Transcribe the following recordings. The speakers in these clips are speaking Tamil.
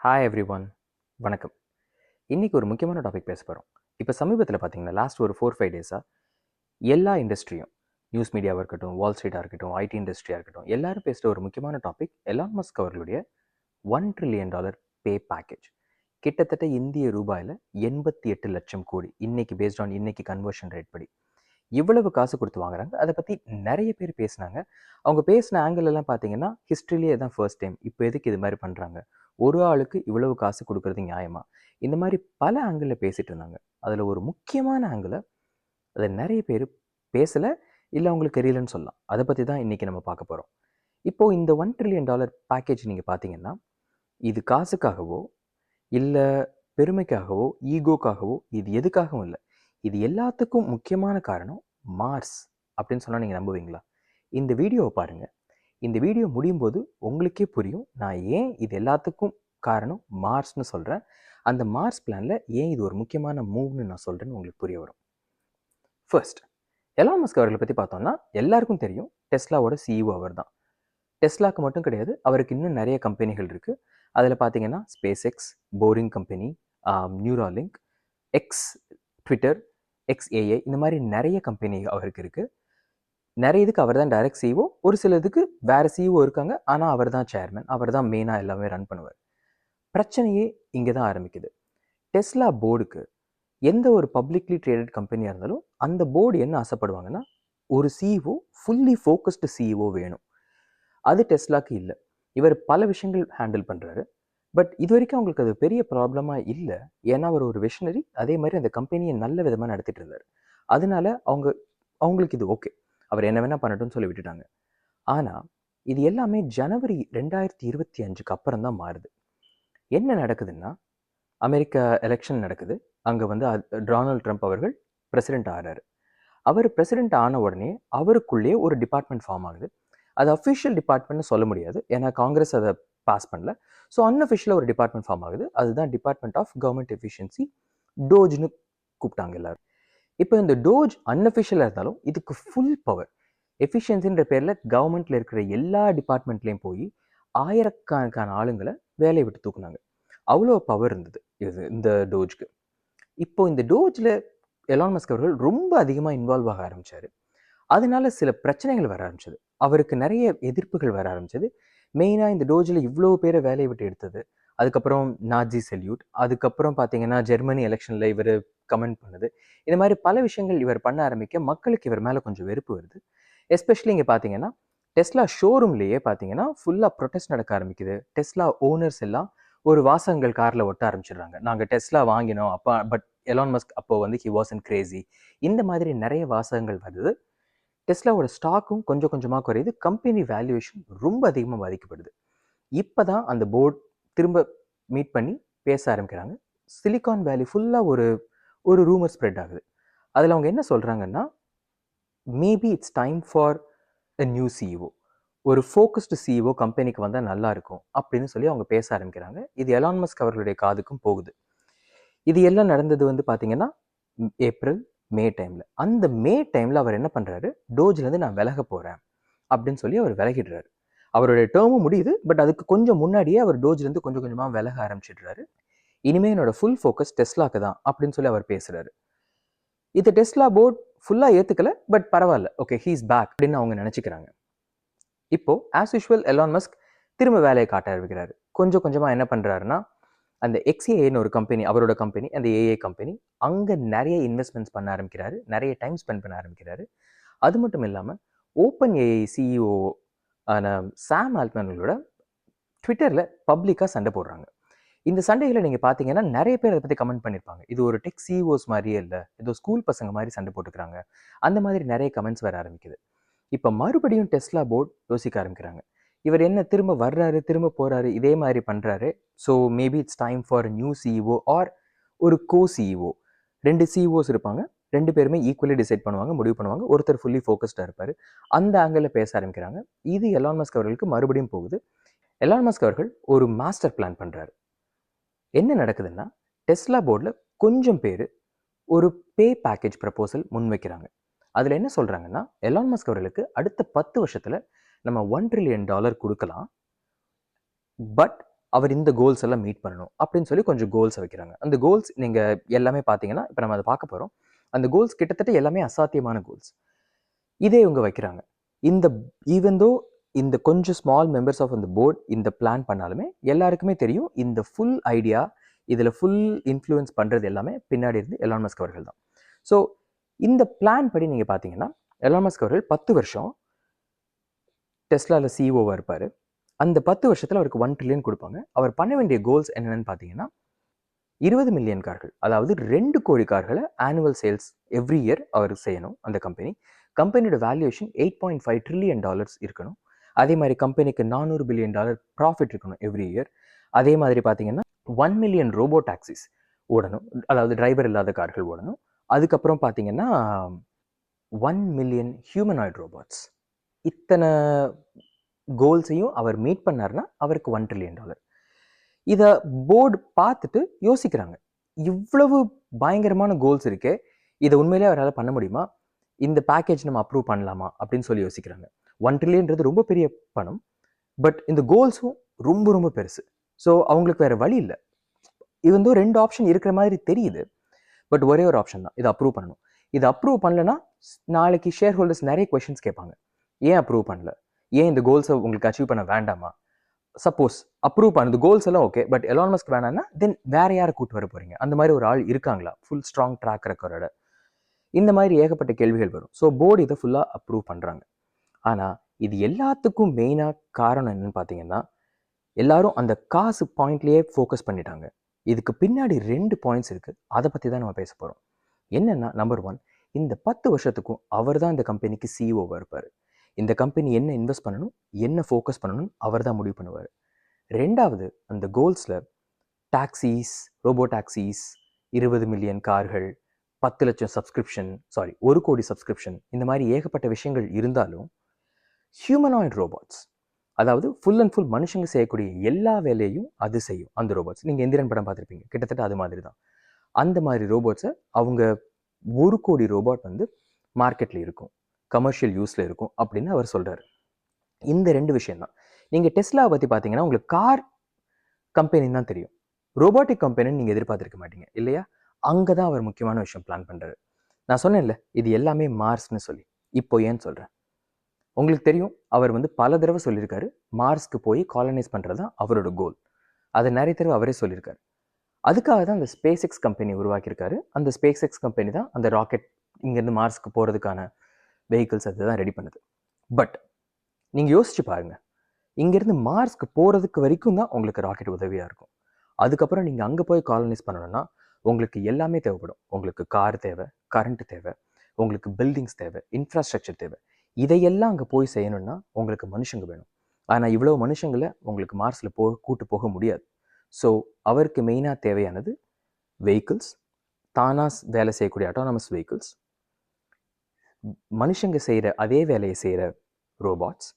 ஹாய் எவ்ரி ஒன், வணக்கம். இன்றைக்கி ஒரு முக்கியமான டாபிக் பேச போகிறோம். இப்போ சமீபத்தில் பார்த்தீங்கன்னா லாஸ்ட் ஒரு 4-5 டேஸாக எல்லா இண்டஸ்ட்ரியும், நியூஸ் மீடியாவாக இருக்கட்டும், வால் ஸ்ட்ரீட்டாக இருக்கட்டும், ஐடி இண்டஸ்ட்ரியாக இருக்கட்டும், எல்லாரும் பேசுகிற ஒரு முக்கியமான டாபிக் எலான் மஸ்க் அவர்களுடைய $1 trillion பே பேக்கேஜ். கிட்டத்தட்ட இந்திய ரூபாயில் 88 லட்சம் கோடி, இன்னைக்கு பேஸ்ட் ஆன் இன்னைக்கு கன்வர்ஷன் ரேட் படி இவ்வளவு காசு கொடுத்து வாங்குறாங்க. அதை பற்றி நிறைய பேர் பேசினாங்க. அவங்க பேசின ஆங்கிள் எல்லாம் பார்த்தீங்கன்னா ஹிஸ்ட்ரியிலேயே தான் ஃபர்ஸ்ட் டைம். இப்போ எதுக்கு இது மாதிரி பண்ணுறாங்க, ஒரு ஆளுக்கு இவ்வளவு காசு கொடுக்கறது நியாயமா, இந்த மாதிரி பல ஆங்கிளில் பேசிட்டு இருந்தாங்க. அதில் ஒரு முக்கியமான ஆங்கிளை அதை நிறைய பேர் பேசலை, இல்லை அவங்களுக்கு தெரியலன்னு சொல்லலாம். அதை பற்றி தான் இன்றைக்கி நம்ம பார்க்க போகிறோம். இப்போது இந்த $1 trillion பேக்கேஜ் நீங்கள் பார்த்தீங்கன்னா இது காசுக்காகவோ இல்லை பெருமைக்காகவோ ஈகோக்காகவோ இது எதுக்காகவும் இல்லை. இது எல்லாத்துக்கும் முக்கியமான காரணம் மார்ஸ் அப்படின்னு சொன்னால் நீங்கள் நம்புவீங்களா? இந்த வீடியோவை பாருங்கள். இந்த வீடியோ முடியும் போது உங்களுக்கே புரியும் நான் ஏன் இது எல்லாத்துக்கும் காரணம் மார்ஸ்னு சொல்கிறேன். அந்த மார்ஸ் பிளானில் ஏன் இது ஒரு முக்கியமான மூவ்னு நான் சொல்கிறேன்னு உங்களுக்கு புரிய வரும். ஃபர்ஸ்ட், எலான் மஸ்க் அவர்களை பற்றி பார்த்தோம்னா எல்லாருக்கும் தெரியும் டெஸ்லாவோட சிஇஓ அவர் தான். டெஸ்லாக்கு மட்டும் கிடையாது, அவருக்கு இன்னும் நிறைய கம்பெனிகள் இருக்குது. அதில் பார்த்தீங்கன்னா space X, boring company, Neuralink, X Twitter, XAI, இந்த மாதிரி நிறைய கம்பெனி அவருக்கு இருக்குது. நிறைய இதுக்கு அவர் தான் டைரக்ட் சிஇஓ, ஒரு சில இதுக்கு வேறு சிஇஓ இருக்காங்க, ஆனால் அவர் தான் சேர்மன், அவர் தான் மெயினாக எல்லாமே ரன் பண்ணுவார். பிரச்சனையே இங்கே தான் ஆரம்பிக்குது. டெஸ்லா போர்டுக்கு எந்த ஒரு பப்ளிக்லி ட்ரேடட் கம்பெனியாக இருந்தாலும் அந்த போர்டு என்ன ஆசைப்படுவாங்கன்னா ஒரு சிஇஓ ஃபுல்லி ஃபோக்கஸ்டு சிஇஓ வேணும். அது டெஸ்லாக்கு இல்லை. இவர் பல விஷயங்கள் ஹேண்டில் பண்ணுறாரு. பட் இது வரைக்கும் அவங்களுக்கு அது பெரிய ப்ராப்ளமாக இல்லை. ஏன்னா அவர் ஒரு விஷனரி, அதே மாதிரி அந்த கம்பெனியை நல்ல விதமாக நடத்திட்டு இருந்தார். அதனால அவங்களுக்கு இது ஓகே, அவர் என்ன வேணால் பண்ணட்டும்னு சொல்லி விட்டுட்டாங்க. ஆனால் இது எல்லாமே ஜனவரி 2025 அப்புறம் தான் மாறுது. என்ன நடக்குதுன்னா, அமெரிக்கா எலெக்ஷன் நடக்குது. அங்கே வந்து டொனால்ட் ட்ரம்ப் அவர்கள் பிரசிடென்ட் ஆகிறாரு. அவர் பிரசிடென்ட் ஆன உடனே அவருக்குள்ளேயே ஒரு டிபார்ட்மெண்ட் ஃபார்ம் ஆகுது. அது அஃபிஷியல் டிபார்ட்மெண்ட்னு சொல்ல முடியாது, ஏன்னா காங்கிரஸ் அதை பாஸ் பண்ணல. ஸோ அன்அஃபிஷியலாக ஒரு டிபார்ட்மெண்ட் ஃபார்ம் ஆகுது. அதுதான் டிபார்ட்மெண்ட் ஆஃப் கவர்மெண்ட் எஃபிஷியன்சி, டோஜ்னு கூப்பிட்டாங்க எல்லாரும். இப்போ இந்த டோஜ் அன்அஃபிஷியலாக இருந்தாலும் இதுக்கு ஃபுல் பவர். எஃபிஷியன்சின்ற பேரில் கவர்மெண்ட்டில் இருக்கிற எல்லா டிபார்ட்மெண்ட்லேயும் போய் ஆயிரக்கணக்கான ஆளுங்களை வேலையை விட்டு தூக்குனாங்க. அவ்வளோ பவர் இருந்தது இந்த டோஜ்க்கு. இப்போ இந்த டோஜில் எலான் மஸ்க் அவர்கள் ரொம்ப அதிகமாக இன்வால்வ் ஆக ஆரம்பித்தார். அதனால சில பிரச்சனைகள் வர ஆரம்பிச்சது. அவருக்கு நிறைய எதிர்ப்புகள் வர ஆரம்பிச்சது. மெயினாக இந்த டோஜில் இவ்வளோ பேரை வேலையை விட்டு எடுத்தது. அதுக்கப்புறம் நாஜி சல்யூட், அதுக்கப்புறம் பார்த்தீங்கன்னா ஜெர்மனி எலெக்ஷனில் இவர் கமெண்ட் பண்ணது. இந்த மாதிரி பல விஷயங்கள் இவர் பண்ண ஆரம்பிக்க மக்களுக்கு இவர் மேலே கொஞ்சம் வெறுப்பு வருது. எஸ்பெஷலி இங்கே பார்த்தீங்கன்னா டெஸ்லா ஷோரூம்லேயே பார்த்தீங்கன்னா ஃபுல்லாக ப்ரொடெஸ்ட் நடக்க ஆரம்பிக்குது. டெஸ்லா ஓனர்ஸ் எல்லாம் ஒரு வாசகங்கள் காரில் ஒட்ட ஆரம்பிச்சிடுறாங்க. நாங்கள் டெஸ்லா வாங்கினோம் அப்போ, பட் எலான் மஸ்க் அப்போ வந்து ஹி வாசன்ட் கிரேசி, இந்த மாதிரி நிறைய வாசகங்கள் வருது. டெஸ்லாவோட ஸ்டாக்கும் கொஞ்சம் கொஞ்சமாக குறையுது. கம்பெனி வேல்யூவேஷன் ரொம்ப அதிகமாக பாதிக்கப்படுது. இப்போ தான் அந்த போர்டு திரும்ப மீட் பண்ணி பேச ஆரம்பிக்கிறாங்க. சிலிகான் வேலி ஃபுல்லாக ஒரு ரூமர் ஸ்ப்ரெட் ஆகுது. அதில் அவங்க என்ன சொல்கிறாங்கன்னா, maybe it's time for a new CEO, ஒரு ஃபோக்கஸ்டு சிஇஓ கம்பெனிக்கு வந்தால் நல்லா இருக்கும் அப்படின்னு சொல்லி அவங்க பேச ஆரம்பிக்கிறாங்க. இது எலான் மஸ்க் அவர்களுடைய காதுக்கும் போகுது. இது எல்லாம் நடந்தது வந்து பார்த்தீங்கன்னா ஏப்ரல் மே டைமில். அந்த மே டைமில் அவர் என்ன பண்ணுறாரு, டோஜ்லேருந்து நான் விலக போகிறேன் அப்படின்னு சொல்லி அவர் விலகிடுறாரு. அவருடைய டேர்மும் முடியுது, பட் அதுக்கு கொஞ்சம் முன்னாடியே அவர் டோஜ்லேருந்து கொஞ்சம் கொஞ்சமாக விலக ஆரம்பிச்சிடுறாரு. இனிமேல் என்னோட ஃபுல் ஃபோக்கஸ் டெஸ்லாக்கு தான் அப்படின்னு சொல்லி அவர் பேசுகிறாரு. இது டெஸ்லா போர்ட் ஃபுல்லாக ஏற்றுக்கல, பட் பரவாயில்ல, ஓகே ஹீஸ் பேக் அப்படின்னு அவங்க நினச்சிக்கிறாங்க. இப்போ ஆஸ் யூஷுவல் எலான் மஸ்க் திரும்ப வேலையை காட்ட ஆரம்பிக்கிறாரு. கொஞ்சம் கொஞ்சமாக என்ன பண்ணுறாருன்னா, அந்த XAIன்னு ஒரு கம்பெனி, அவரோட கம்பெனி, அந்த ஏஐ கம்பெனி, அங்கே நிறைய இன்வெஸ்ட்மெண்ட்ஸ் பண்ண ஆரம்பிக்கிறாரு, நிறைய டைம் ஸ்பெண்ட் பண்ண ஆரம்பிக்கிறாரு. அது மட்டும் இல்லாமல் ஓப்பன் ஏஐ சிஇஓ ஆன சாம் ஆல்ட்மேனோட ட்விட்டரில் பப்ளிக்காக சண்டை போடுறாங்க. இந்த சண்டைகளை நீங்கள் பார்த்தீங்கன்னா நிறைய பேர் அதை பற்றி கமெண்ட் பண்ணியிருப்பாங்க. இது ஒரு டெக் சிஇஓஸ் மாதிரியே இல்லை, ஏதோ ஸ்கூல் பசங்க மாதிரி சண்டை போட்டுக்கிறாங்க, அந்த மாதிரி நிறைய கமெண்ட்ஸ் வர ஆரம்பிக்குது. இப்போ மறுபடியும் டெஸ்லா போர்ட் யோசிக்க ஆரம்பிக்கிறாங்க. இவர் என்ன திரும்ப வர்றாரு, திரும்ப போகிறாரு, இதே மாதிரி பண்ணுறாரு. So maybe it's time for new CEO or ஒரு கோ சிஇஓ. 2 சிஇஓஸ் இருப்பாங்க, 2 பேருமே ஈக்குவலி டிசைட் பண்ணுவாங்க, முடிவு பண்ணுவாங்க. ஒருத்தர் ஃபுல்லி ஃபோக்கஸ்டாக இருப்பார். அந்த ஆங்கிளில் பேச ஆரம்பிக்கிறாங்க. இது எலான் மஸ்க் அவர்களுக்கு மறுபடியும் போகுது. எலான் மஸ்க் அவர்கள் ஒரு மாஸ்டர் பிளான் பண்ணுறாரு. என்ன நடக்குதுன்னா, டெஸ்லா போர்டில் கொஞ்சம் பேர் ஒரு பே பேக்கேஜ் ப்ரப்போசல் முன்வைக்கிறாங்க. அதில் என்ன சொல்கிறாங்கன்னா, எலான் மஸ்க் அவர்களுக்கு அடுத்த 10 வருஷத்தில் நம்ம $1 trillion கொடுக்கலாம், பட் அவர் இந்த கோல்ஸ் எல்லாம் மீட் பண்ணணும் அப்படின்னு சொல்லி கொஞ்சம் கோல்ஸை வைக்கிறாங்க. அந்த கோல்ஸ் நீங்கள் எல்லாமே பார்த்தீங்கன்னா இப்போ நம்ம அதை பார்க்க போகிறோம். அந்த கோல்ஸ் கிட்டத்தட்ட எல்லாமே அசாத்தியமான கோல்ஸ். இதே இவங்க வைக்கிறாங்க. இந்த ஈவன் தோ இந்த கொஞ்சம் ஸ்மால் மெம்பர்ஸ் ஆஃப் அந்த போர்ட் இந்த பிளான் பண்ணாலுமே எல்லாருக்குமே தெரியும் இந்த ஃபுல் ஐடியா இதில் ஃபுல் இன்ஃப்ளூயன்ஸ் பண்ணுறது எல்லாமே பின்னாடி இருந்து எலான் மஸ்க் அவர்கள் தான். ஸோ இந்த பிளான் படி நீங்கள் பார்த்தீங்கன்னா எலான் மஸ்க் அவர்கள் 10 வருஷம் டெஸ்லாவில் சிஇஓவாக இருப்பார். அந்த 10 வருஷத்தில் அவருக்கு 1 ட்ரில்லியன் கொடுப்பாங்க. அவர் பண்ண வேண்டிய கோல்ஸ் என்னென்னு பார்த்தீங்கன்னா 20 மில்லியன் கார்கள், அதாவது 2 கோடி கார்களை ஆனுவல் சேல்ஸ் எவ்ரி இயர் அவர் செய்யணும். அந்த கம்பெனியோட வேல்யூவேஷன் $8.5 ட்ரில்லியன் இருக்கணும். அதே மாதிரி கம்பெனிக்கு $400 பில்லியன் ப்ராஃபிட் இருக்கணும் எவ்ரி இயர். அதே மாதிரி பார்த்தீங்கன்னா 1 மில்லியன் ரோபோ டாக்ஸிஸ் ஓடணும், அதாவது டிரைவர் இல்லாத கார்கள் ஓடணும். அதுக்கப்புறம் பார்த்தீங்கன்னா 1 மில்லியன் ஹியூமனாய்டு ரோபோட்ஸ். இத்தனை கோல்ஸையும் அவர் மீட் பண்ணார்னா அவருக்கு $1 ட்ரில்லியன். இதை போர்டு பார்த்துட்டு யோசிக்கிறாங்க, இவ்வளவு பயங்கரமான கோல்ஸ் இருக்கே, இதை உண்மையிலே அவரால் பண்ண முடியுமா, இந்த பேக்கேஜ் நம்ம அப்ரூவ் பண்ணலாமா அப்படின்னு சொல்லி யோசிக்கிறாங்க. 1 ட்ரில்லியன்றது ரொம்ப பெரிய பணம், பட் இந்த கோல்ஸும் ரொம்ப ரொம்ப பெருசு. ஸோ அவங்களுக்கு வேற வழி இல்லை. இது வந்து 2 ஆப்ஷன் இருக்கிற மாதிரி தெரியுது, பட் ஒரே ஒரு ஆப்ஷன் தான், இதை அப்ரூவ் பண்ணணும். இதை அப்ரூவ் பண்ணலன்னா நாளைக்கு ஷேர் ஹோல்டர்ஸ் நிறைய கொஸ்டின்ஸ் கேட்பாங்க. ஏன் அப்ரூவ் பண்ணல, ஏன் இந்த கோல்ஸை உங்களுக்கு அச்சீவ் பண்ண வேண்டாமா? சப்போஸ் அப்ரூவ் பண்ணது கோல்ஸ் எல்லாம் ஓகே, பட் எலான் மஸ்க் வேணான்னா தென் வேற யாரை கூட்டு வர போறீங்க? அந்த மாதிரி ஒரு ஆள் இருக்காங்களா ஃபுல் ஸ்ட்ராங் ட்ராக் ரெக்கார்டோட? இந்த மாதிரி ஏகப்பட்ட கேள்விகள் வரும். ஸோ போர்டு இதை ஃபுல்லாக அப்ரூவ் பண்ணுறாங்க. ஆனால் இது எல்லாத்துக்கும் மெயினாக காரணம் என்னன்னு பார்த்தீங்கன்னா, எல்லாரும் அந்த காசு பாயிண்ட்லேயே ஃபோக்கஸ் பண்ணிட்டாங்க. இதுக்கு பின்னாடி 2 பாயிண்ட்ஸ் இருக்குது, அதை பற்றி தான் நம்ம பேச போகிறோம். என்னென்னா, நம்பர் 1, இந்த 10 வருஷத்துக்கும் அவர் தான் இந்த கம்பெனிக்கு சிஇஓவாக இருப்பார். இந்த கம்பெனி என்ன இன்வெஸ்ட் பண்ணணும், என்ன ஃபோக்கஸ் பண்ணணும் அவர் தான் முடிவு பண்ணுவார். 2வது, அந்த கோல்ஸில் டாக்ஸிஸ், ரோபோ டாக்ஸிஸ், 20 மில்லியன் கார்கள், 10 லட்சம் சப்ஸ்கிரிப்ஷன், 1 கோடி சப்ஸ்கிரிப்ஷன், இந்த மாதிரி ஏகப்பட்ட விஷயங்கள் இருந்தாலும் ஹியூமனாய்டு ரோபோட்ஸ், அதாவது ஃபுல் அண்ட் ஃபுல் மனுஷங்க செய்யக்கூடிய எல்லா வேலையும் அது செய்யும் அந்த ரோபோட்ஸ். நீங்கள் எந்திரன் படம் பார்த்துருப்பீங்க, கிட்டத்தட்ட அது மாதிரி தான். அந்த மாதிரி ரோபோட்ஸை அவங்க 1 கோடி ரோபோட் வந்து மார்க்கெட்டில் இருக்கும், கமர்ஷியல் யூஸில் இருக்கும் அப்படின்னு அவர் சொல்கிறார். இந்த 2 விஷயம் தான். நீங்கள் டெஸ்லாவை பற்றி பார்த்தீங்கன்னா உங்களுக்கு கார் கம்பெனின்னு தான் தெரியும், ரோபோட்டிக் கம்பெனின்னு நீங்கள் எதிர்பார்த்துருக்க மாட்டீங்க இல்லையா? அங்கே தான் அவர் முக்கியமான விஷயம் பிளான் பண்ணுறாரு. நான் சொன்னேன்ல, இது எல்லாமே மார்ஸ்னு சொல்லி. இப்போ ஏன்னு சொல்கிறேன். உங்களுக்கு தெரியும், அவர் வந்து பல தடவை சொல்லியிருக்காரு மார்ஸ்க்கு போய் காலனைஸ் பண்ணுறது தான் அவரோட கோல். அதை நிறைய தடவை அவரே சொல்லியிருக்காரு. அதுக்காக தான் அந்த ஸ்பேஸ் எக்ஸ் கம்பெனி உருவாக்கியிருக்காரு. அந்த ஸ்பேஸ் எக்ஸ் கம்பெனி தான் அந்த ராக்கெட் இங்கேருந்து மார்ஸ்க்கு போகிறதுக்கான வெஹிக்கிள்ஸ் அதை தான் ரெடி பண்ணுது. பட் நீங்கள் யோசிச்சு பாருங்கள், இங்கேருந்து மார்ஸ்க்கு போகிறதுக்கு வரைக்கும் தான் உங்களுக்கு ராக்கெட் உதவியாக இருக்கும். அதுக்கப்புறம் நீங்கள் அங்கே போய் காலனைஸ் பண்ணணும்னா உங்களுக்கு எல்லாமே தேவைப்படும். உங்களுக்கு கார் தேவை, கரண்ட் தேவை, உங்களுக்கு பில்டிங்ஸ் தேவை, இன்ஃப்ராஸ்ட்ரக்சர் தேவை. இதையெல்லாம் அங்கே போய் செய்யணும்னா உங்களுக்கு மனுஷங்க வேணும். ஆனால் இவ்வளோ மனுஷங்களை உங்களுக்கு மார்ஸில் கூட்டு போக முடியாது. ஸோ அவருக்கு மெயினாக தேவையானது வெஹிக்கிள்ஸ், தானாக வேலை செய்யக்கூடிய அட்டானமஸ் வெஹிக்கிள்ஸ், மனுஷங்க செய்கிற அதே வேலையை செய்கிற ரோபாட்ஸ்.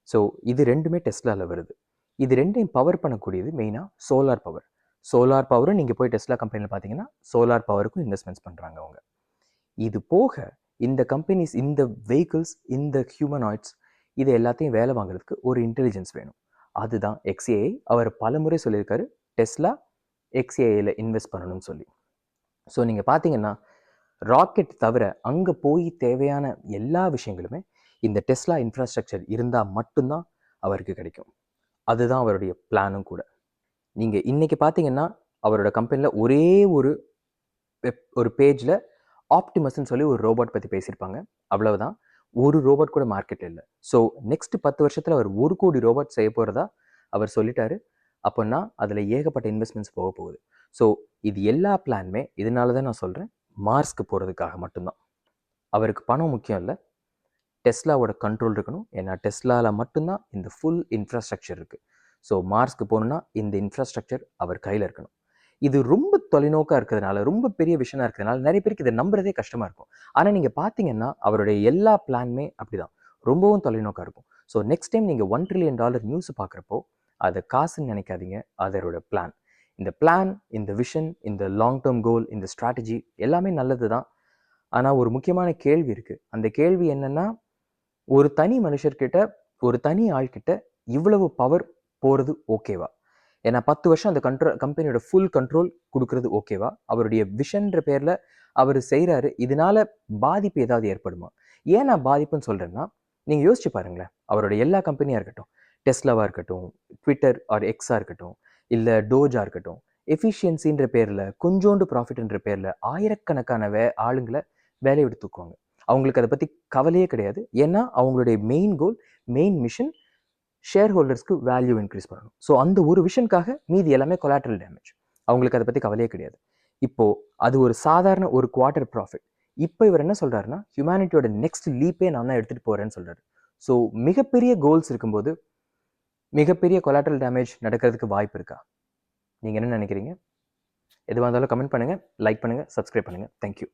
ஸோ இது 2மே டெஸ்லாவில் வருது. இது 2ஐயும் பவர் பண்ணக்கூடியது மெயினாக சோலார் பவர். சோலார் பவரும் நீங்கள் போய் டெஸ்லா கம்பெனியில் பார்த்தீங்கன்னா சோலார் பவருக்கும் இன்வெஸ்ட்மெண்ட்ஸ் பண்ணுறாங்க அவங்க. இது போக இந்த கம்பெனிஸ், இந்த வெஹிக்கிள்ஸ், இந்த ஹியூமனாய்ட்ஸ், இது எல்லாத்தையும் வேலை வாங்குறதுக்கு ஒரு இன்டெலிஜென்ஸ் வேணும். அதுதான் XAI. அவர் பல முறை சொல்லியிருக்காரு டெஸ்லா XAIயில் இன்வெஸ்ட் பண்ணணும்னு சொல்லி. ஸோ நீங்கள் பார்த்தீங்கன்னா ராக்கெட் தவிர அங்கே போய் தேவையான எல்லா விஷயங்களுமே இந்த டெஸ்லா இன்ஃப்ராஸ்ட்ரக்சர் இருந்தால் மட்டும்தான் அவருக்கு கிடைக்கும். அதுதான் அவருடைய பிளானும் கூட. நீங்கள் இன்றைக்கி பார்த்தீங்கன்னா அவரோட கம்பெனியில் ஒரே ஒரு பேஜில் ஆப்டிமஸ்ன்னு சொல்லி ஒரு ரோபோட் பற்றி பேசியிருப்பாங்க, அவ்வளவுதான். ஒரு ரோபோட் கூட மார்க்கெட்டில் இல்லை. ஸோ நெக்ஸ்ட் 10 வருஷத்தில் அவர் 1 கோடி ரோபோட் செய்ய போகிறதா அவர் சொல்லிட்டாரு. அப்போன்னா அதில் ஏகப்பட்ட இன்வெஸ்ட்மெண்ட்ஸ் போக போகுது. ஸோ இது எல்லா பிளானுமே இதனால தான் நான் சொல்கிறேன், மார்ஸ்க்கு போகிறதுக்காக மட்டும்தான். அவருக்கு பணம் முக்கியம் இல்லை, டெஸ்லாவோட கண்ட்ரோல் இருக்கணும். ஏன்னா டெஸ்லாவில் மட்டும்தான் இந்த ஃபுல் இன்ஃப்ராஸ்ட்ரக்சர் இருக்குது. ஸோ மார்ஸ்க்கு போகணுன்னா இந்த இன்ஃப்ராஸ்ட்ரக்சர் அவர் கையில் இருக்கணும். இது ரொம்ப தொலைநோக்காக இருக்கிறதுனால, ரொம்ப பெரிய விஷயமா இருக்கிறதுனால நிறைய பேருக்கு இதை நம்புறதே கஷ்டமாக இருக்கும். ஆனால் நீங்கள் பார்த்தீங்கன்னா அவருடைய எல்லா பிளானுமே அப்படிதான், ரொம்பவும் தொலைநோக்காக இருக்கும். ஸோ நெக்ஸ்ட் டைம் நீங்கள் $1 ட்ரில்லியன் நியூஸ் பார்க்குறப்போ அதை காசுன்னு நினைக்காதீங்க, அதோட பிளான். இந்த பிளான், இந்த விஷன், இந்த லாங் டேர்ம் கோல், இந்த ஸ்ட்ராட்டஜி எல்லாமே நல்லது தான். ஆனால் ஒரு முக்கியமான கேள்வி இருக்குது. அந்த கேள்வி என்னென்னா, ஒரு தனி மனுஷர்கிட்ட, ஒரு தனி ஆள்கிட்ட இவ்வளவு பவர் போகிறது ஓகேவா? ஏன்னா 10 வருஷம் அந்த கம்பெனியோட ஃபுல் கண்ட்ரோல் கொடுக்கறது ஓகேவா? அவருடைய விஷன்ற பேரில் அவர் செய்கிறாரு, இதனால பாதிப்பு ஏதாவது ஏற்படுமா? ஏன் நான் பாதிப்புன்னு சொல்கிறேன்னா, நீங்கள் யோசிச்சு பாருங்களேன். அவரோட எல்லா கம்பெனியாக இருக்கட்டும், டெஸ்லாவாக இருக்கட்டும், ட்விட்டர் ஆர் எக்ஸாக இருக்கட்டும், இல்லை டோஜாக இருக்கட்டும், எஃபிஷியன்சின்ற பேரில் கொஞ்சோண்டு ப்ராஃபிட்ன்ற பேரில் ஆயிரக்கணக்கான ஆளுங்களை வேலையை விட்டு தூக்குவாங்க. அவங்களுக்கு அதை பற்றி கவலையே கிடையாது. ஏன்னா அவங்களுடைய main goal, main mission share ஹோல்டர்ஸ்க்கு வேல்யூ இன்க்ரீஸ் பண்ணணும். ஸோ அந்த ஒரு விஷனுக்காக மீதி எல்லாமே கொலாட்ரல் டேமேஜ். அவங்களுக்கு அதை பற்றி கவலையே கிடையாது. இப்போது அது ஒரு சாதாரண ஒரு குவார்ட்டர் ப்ராஃபிட். இப்போ இவர் என்ன சொல்கிறாருன்னா, ஹியூமனிட்டியோட நெக்ஸ்ட் லீப்பே நான் தான் எடுத்துகிட்டு போகிறேன்னு சொல்கிறாரு. ஸோ மிகப்பெரிய கோல்ஸ் இருக்கும்போது மிகப்பெரிய கொலாட்ரல் டேமேஜ் நடக்கிறதுக்கு வாய்ப்பு இருக்கா? நீங்கள் என்ன நினைக்கிறீங்க? எதுவாக இருந்தாலும் கமெண்ட் பண்ணுங்கள், லைக் பண்ணுங்கள், சப்ஸ்கிரைப் பண்ணுங்கள். தேங்க்யூ.